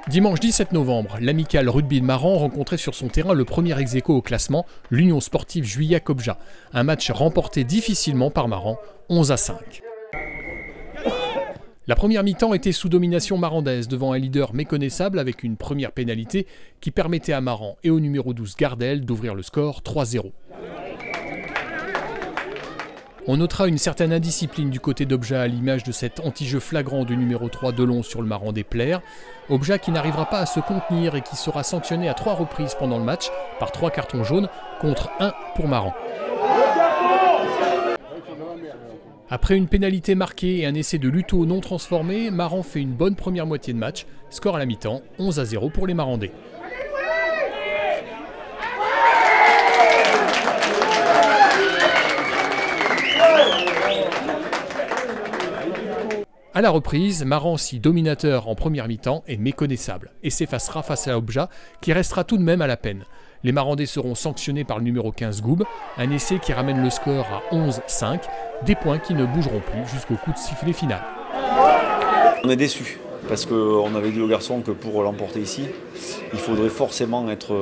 Dimanche 17 novembre, l'amicale rugby de Maran rencontrait sur son terrain le premier ex-aequo au classement, l'Union sportive Juillac-Objat. Un match remporté difficilement par Maran, 11-5. La première mi-temps était sous domination marandaise devant un leader méconnaissable avec une première pénalité qui permettait à Maran et au numéro 12 Gardel d'ouvrir le score 3-0. On notera une certaine indiscipline du côté d'Objat à l'image de cet anti-jeu flagrant du numéro 3 Delon sur le Maran des Plères. Objat qui n'arrivera pas à se contenir et qui sera sanctionné à 3 reprises pendant le match par 3 cartons jaunes contre 1 pour Maran. Après une pénalité marquée et un essai de Luto non transformé, Maran fait une bonne première moitié de match. Score à la mi-temps, 11-0 pour les Marandais. À la reprise, Maran, si dominateur en première mi-temps, est méconnaissable et s'effacera face à Objat, qui restera tout de même à la peine. Les Marandais seront sanctionnés par le numéro 15 Goub, un essai qui ramène le score à 11-5, des points qui ne bougeront plus jusqu'au coup de sifflet final. On est déçus, parce qu'on avait dit aux garçons que pour l'emporter ici, il faudrait forcément être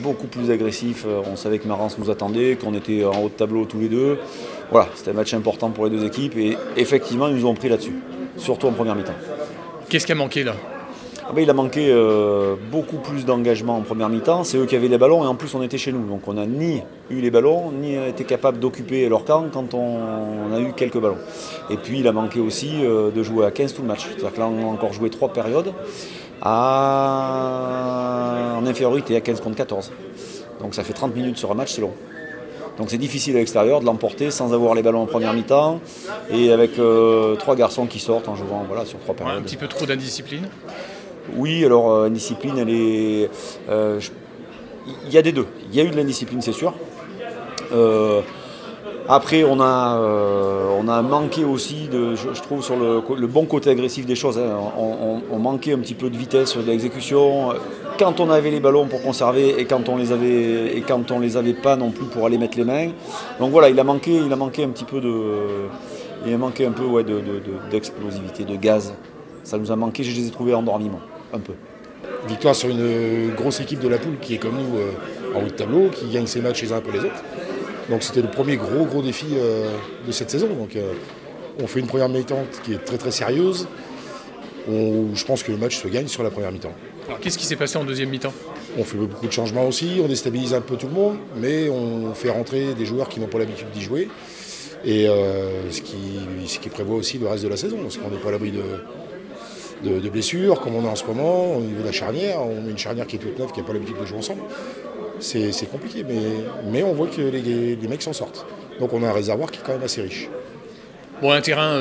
beaucoup plus agressif. On savait que Marans nous attendait, qu'on était en haut de tableau tous les deux. Voilà, c'était un match important pour les deux équipes et effectivement, ils nous ont pris là-dessus. Surtout en première mi-temps. Qu'est-ce qui a manqué là ? Il a manqué beaucoup plus d'engagement en première mi-temps. C'est eux qui avaient les ballons et en plus on était chez nous. Donc on n'a ni eu les ballons, ni été capable d'occuper leur camp quand on a eu quelques ballons. Et puis il a manqué aussi de jouer à 15 tout le match. C'est-à-dire que là on a encore joué 3 périodes en infériorité à 15 contre 14. Donc ça fait 30 minutes sur un match, c'est long. Donc c'est difficile à l'extérieur de l'emporter sans avoir les ballons en première mi-temps et avec 3 garçons qui sortent en jouant sur 3 périodes. Un petit peu trop d'indiscipline ? Oui, alors indiscipline, elle est... il y a des deux. Il y a eu de l'indiscipline, c'est sûr. Après, on a manqué aussi, je trouve, sur le bon côté agressif des choses. On manquait un petit peu de vitesse, de l'exécution. Quand on avait les ballons pour conserver et quand on les avait pas non plus pour aller mettre les mains. Donc voilà, il a manqué un petit peu d'explosivité, de gaz. Ça nous a manqué, je les ai trouvés endormis, un peu. Victoire sur une grosse équipe de la poule qui est comme nous en haut de tableau, qui gagne ses matchs les uns après les autres. Donc c'était le premier gros défi de cette saison. Donc on fait une première mi-temps qui est très sérieuse. Je pense que le match se gagne sur la première mi-temps. Alors qu'est-ce qui s'est passé en deuxième mi-temps ? On fait beaucoup de changements aussi, on déstabilise un peu tout le monde, mais on fait rentrer des joueurs qui n'ont pas l'habitude d'y jouer. Et ce qui prévoit aussi le reste de la saison, parce qu'on n'est pas à l'abri de blessures, comme on a en ce moment, au niveau de la charnière. On a une charnière qui est toute neuve, qui n'a pas l'habitude de jouer ensemble. C'est compliqué, mais on voit que les mecs s'en sortent. Donc on a un réservoir qui est quand même assez riche. Bon, un terrain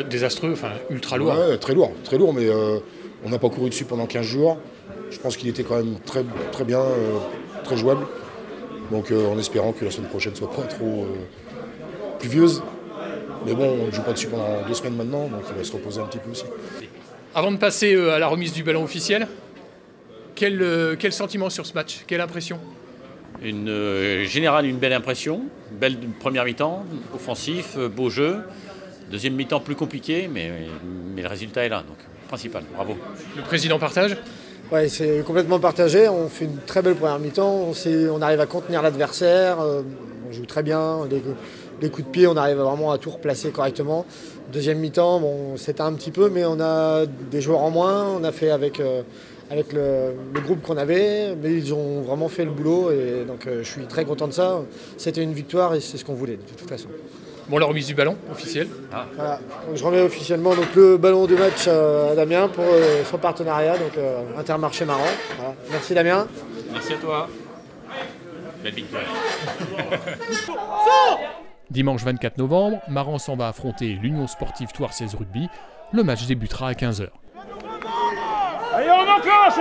désastreux, enfin ultra lourd. Ouais, très lourd, mais on n'a pas couru dessus pendant 15 jours. Je pense qu'il était quand même très bien, très jouable. Donc en espérant que la semaine prochaine soit pas trop pluvieuse. Mais bon, on ne joue pas dessus pendant 2 semaines maintenant, donc il va se reposer un petit peu aussi. Avant de passer à la remise du ballon officiel, quel sentiment sur ce match? Quelle impression? Général, une belle impression. Belle première mi-temps, offensif, beau jeu. Deuxième mi-temps plus compliqué, mais le résultat est là, donc principal. Bravo. Le président partage? Oui, c'est complètement partagé. On fait une très belle première mi-temps. On arrive à contenir l'adversaire. On joue très bien. Les coups de pied, on arrive vraiment à tout replacer correctement. Deuxième mi-temps, bon, c'était un petit peu, mais on a des joueurs en moins. On a fait avec le groupe qu'on avait, mais ils ont vraiment fait le boulot. Et donc, je suis très content de ça. C'était une victoire et c'est ce qu'on voulait, de toute façon. Bon, la remise du ballon officiel. Voilà. Donc, je remets officiellement donc, le ballon de match à Damien pour son partenariat, donc Intermarché Maran. Voilà. Merci Damien. Merci à toi. Belle victoire. Dimanche 24 novembre, Maran s'en va affronter l'Union sportive Thouars 16 Rugby. Le match débutera à 15h. Allez, on enclenche